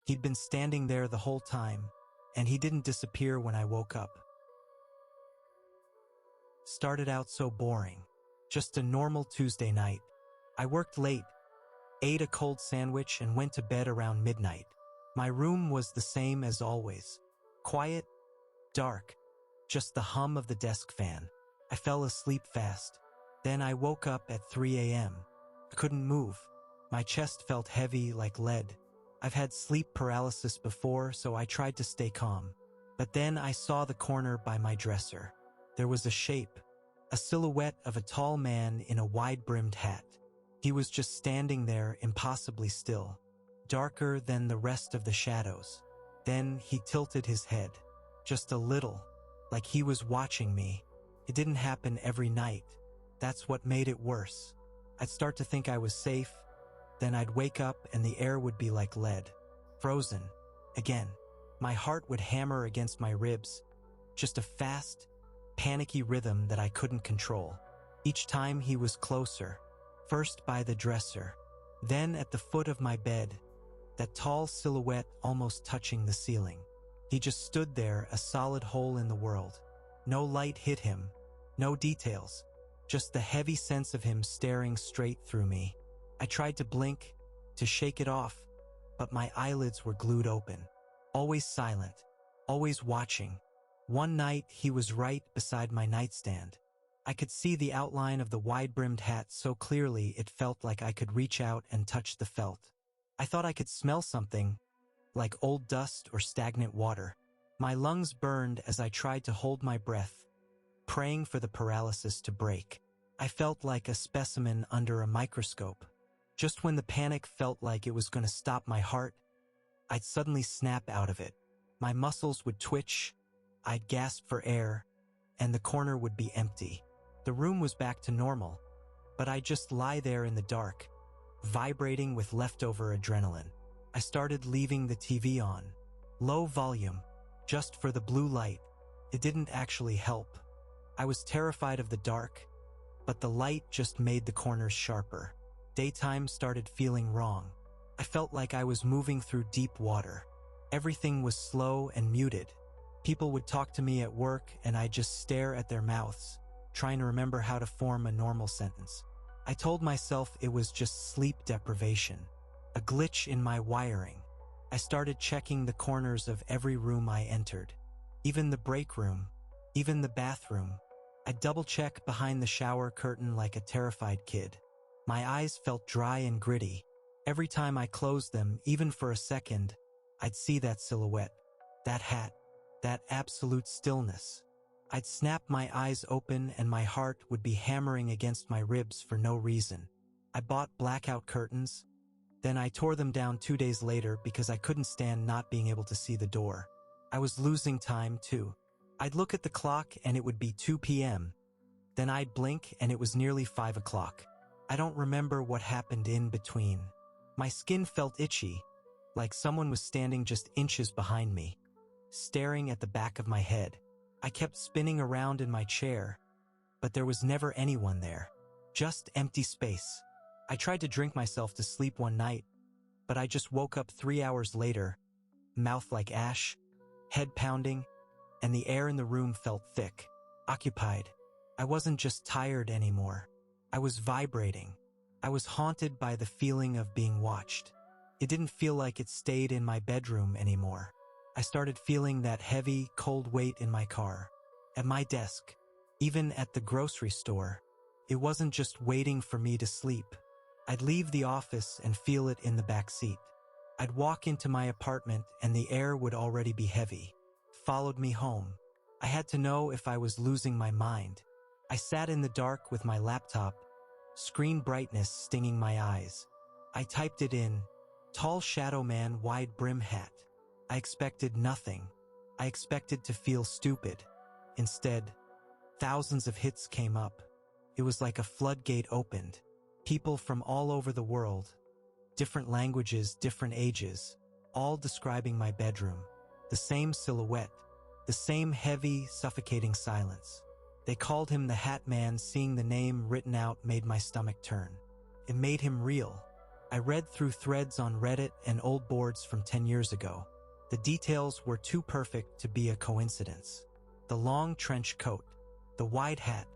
He'd been standing there the whole time, and he didn't disappear when I woke up. Started out so boring. Just a normal Tuesday night. I worked late, ate a cold sandwich, and went to bed around midnight. My room was the same as always. Quiet, dark, just the hum of the desk fan. I fell asleep fast. Then I woke up at 3 a.m. I couldn't move. My chest felt heavy like lead. I've had sleep paralysis before, so I tried to stay calm. But then I saw the corner by my dresser. There was a shape, a silhouette of a tall man in a wide-brimmed hat. He was just standing there impossibly still, darker than the rest of the shadows. Then he tilted his head, just a little, like he was watching me. It didn't happen every night. That's what made it worse. I'd start to think I was safe, then I'd wake up and the air would be like lead. Frozen. Again. My heart would hammer against my ribs. Just a fast, panicky rhythm that I couldn't control. Each time he was closer. First by the dresser, then at the foot of my bed, that tall silhouette almost touching the ceiling. He just stood there, a solid hole in the world. No light hit him, no details, just the heavy sense of him staring straight through me. I tried to blink, to shake it off, but my eyelids were glued open. Always silent, always watching. One night he was right beside my nightstand. I could see the outline of the wide-brimmed hat so clearly it felt like I could reach out and touch the felt. I thought I could smell something, like old dust or stagnant water. My lungs burned as I tried to hold my breath, praying for the paralysis to break. I felt like a specimen under a microscope. Just when the panic felt like it was going to stop my heart, I'd suddenly snap out of it. My muscles would twitch, I'd gasp for air, and the corner would be empty. The room was back to normal, but I'd just lie there in the dark, vibrating with leftover adrenaline. I started leaving the TV on, low volume, just for the blue light. It didn't actually help. I was terrified of the dark, but the light just made the corners sharper. Daytime started feeling wrong. I felt like I was moving through deep water. Everything was slow and muted. People would talk to me at work and I'd just stare at their mouths, trying to remember how to form a normal sentence. I told myself it was just sleep deprivation, a glitch in my wiring. I started checking the corners of every room I entered, even the break room, even the bathroom. I'd double-check behind the shower curtain like a terrified kid. My eyes felt dry and gritty. Every time I closed them, even for a second, I'd see that silhouette, that hat, that absolute stillness. I'd snap my eyes open and my heart would be hammering against my ribs for no reason. I bought blackout curtains. Then I tore them down 2 days later because I couldn't stand not being able to see the door. I was losing time too. I'd look at the clock and it would be 2 p.m. Then I'd blink and it was nearly 5 o'clock. I don't remember what happened in between. My skin felt itchy, like someone was standing just inches behind me, staring at the back of my head. I kept spinning around in my chair, but there was never anyone there. Just empty space. I tried to drink myself to sleep one night, but I just woke up 3 hours later, mouth like ash, head pounding, and the air in the room felt thick, occupied. I wasn't just tired anymore. I was vibrating. I was haunted by the feeling of being watched. It didn't feel like it stayed in my bedroom anymore. I started feeling that heavy, cold weight in my car, at my desk, even at the grocery store. It wasn't just waiting for me to sleep. I'd leave the office and feel it in the back seat. I'd walk into my apartment and the air would already be heavy. Followed me home. I had to know if I was losing my mind. I sat in the dark with my laptop, screen brightness stinging my eyes. I typed it in, tall shadow man, wide brim hat. I expected nothing. I expected to feel stupid. Instead, thousands of hits came up. It was like a floodgate opened. People from all over the world, different languages, different ages, all describing my bedroom. The same silhouette, the same heavy, suffocating silence. They called him the Hat Man. Seeing the name written out made my stomach turn. It made him real. I read through threads on Reddit and old boards from 10 years ago. The details were too perfect to be a coincidence. The long trench coat, the wide hat,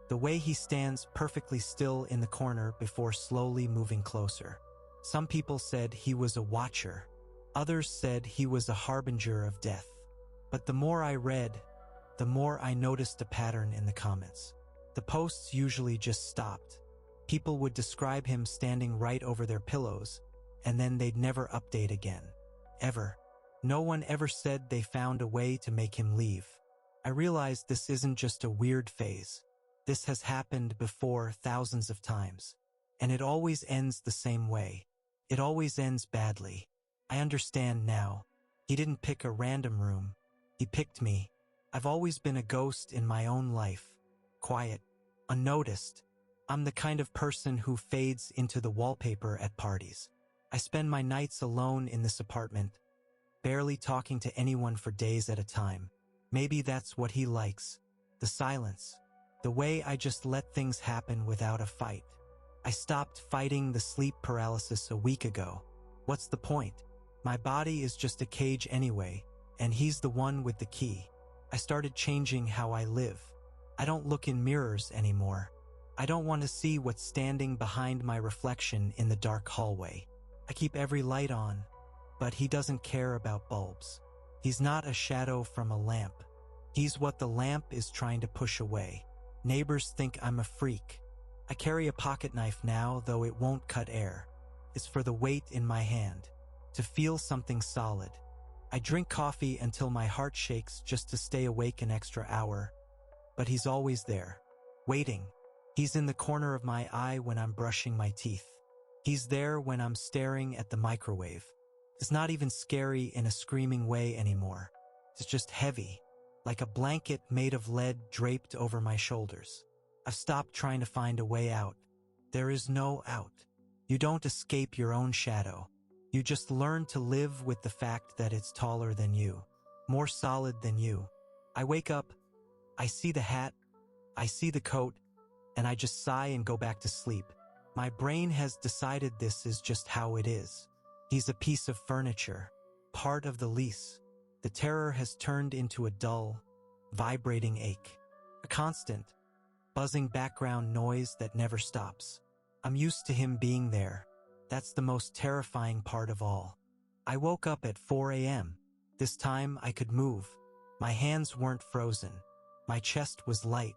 the way he stands perfectly still in the corner before slowly moving closer. Some people said he was a watcher. Others said he was a harbinger of death. But the more I read, the more I noticed a pattern in the comments. The posts usually just stopped. People would describe him standing right over their pillows, and then they'd never update again. Ever. No one ever said they found a way to make him leave. I realized this isn't just a weird phase. This has happened before thousands of times. And it always ends the same way. It always ends badly. I understand now. He didn't pick a random room. He picked me. I've always been a ghost in my own life. Quiet. Unnoticed. I'm the kind of person who fades into the wallpaper at parties. I spend my nights alone in this apartment, barely talking to anyone for days at a time. Maybe that's what he likes. The silence. The way I just let things happen without a fight. I stopped fighting the sleep paralysis a week ago. What's the point? My body is just a cage anyway, and he's the one with the key. I started changing how I live. I don't look in mirrors anymore. I don't want to see what's standing behind my reflection in the dark hallway. I keep every light on, but he doesn't care about bulbs. He's not a shadow from a lamp. He's what the lamp is trying to push away. Neighbors think I'm a freak. I carry a pocket knife now, though it won't cut air. It's for the weight in my hand, to feel something solid. I drink coffee until my heart shakes just to stay awake an extra hour. But he's always there, waiting. He's in the corner of my eye when I'm brushing my teeth. He's there when I'm staring at the microwave. It's not even scary in a screaming way anymore. It's just heavy, like a blanket made of lead draped over my shoulders. I've stopped trying to find a way out. There is no out. You don't escape your own shadow. You just learn to live with the fact that it's taller than you, more solid than you. I wake up, I see the hat, I see the coat, and I just sigh and go back to sleep. My brain has decided this is just how it is. He's a piece of furniture, part of the lease. The terror has turned into a dull, vibrating ache. A constant, buzzing background noise that never stops. I'm used to him being there. That's the most terrifying part of all. I woke up at 4 a.m. This time I could move. My hands weren't frozen. My chest was light.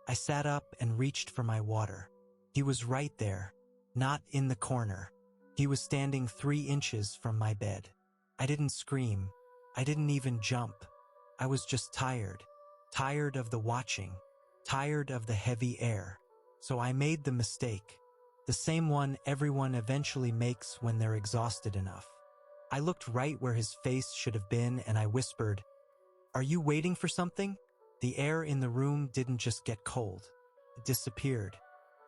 I sat up and reached for my water. He was right there, not in the corner. He was standing 3 inches from my bed. I didn't scream. I didn't even jump. I was just tired. Tired of the watching. Tired of the heavy air. So I made the mistake. The same one everyone eventually makes when they're exhausted enough. I looked right where his face should have been and I whispered, "Are you waiting for something?" The air in the room didn't just get cold. It disappeared.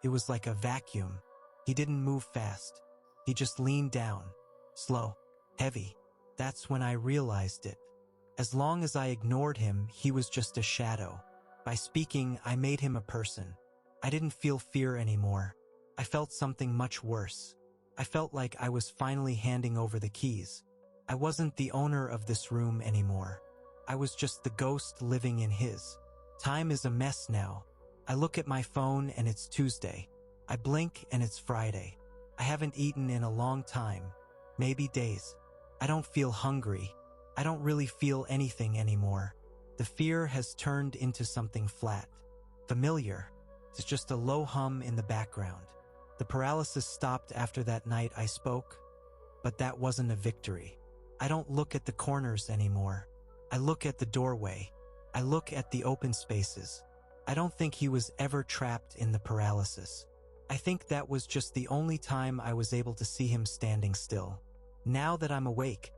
It was like a vacuum. He didn't move fast. He just leaned down. Slow. Heavy. That's when I realized it. As long as I ignored him, he was just a shadow. By speaking, I made him a person. I didn't feel fear anymore. I felt something much worse. I felt like I was finally handing over the keys. I wasn't the owner of this room anymore. I was just the ghost living in his. Time is a mess now. I look at my phone and it's Tuesday. I blink and it's Friday. I haven't eaten in a long time. Maybe days. I don't feel hungry. I don't really feel anything anymore. The fear has turned into something flat. Familiar. It's just a low hum in the background. The paralysis stopped after that night I spoke, but that wasn't a victory. I don't look at the corners anymore. I look at the doorway. I look at the open spaces. I don't think he was ever trapped in the paralysis. I think that was just the only time I was able to see him standing still. Now that I'm awake,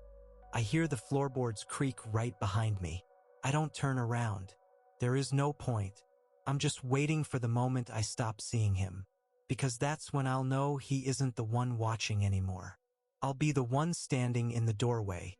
I hear the floorboards creak right behind me. I don't turn around. There is no point. I'm just waiting for the moment I stop seeing him. Because that's when I'll know he isn't the one watching anymore. I'll be the one standing in the doorway,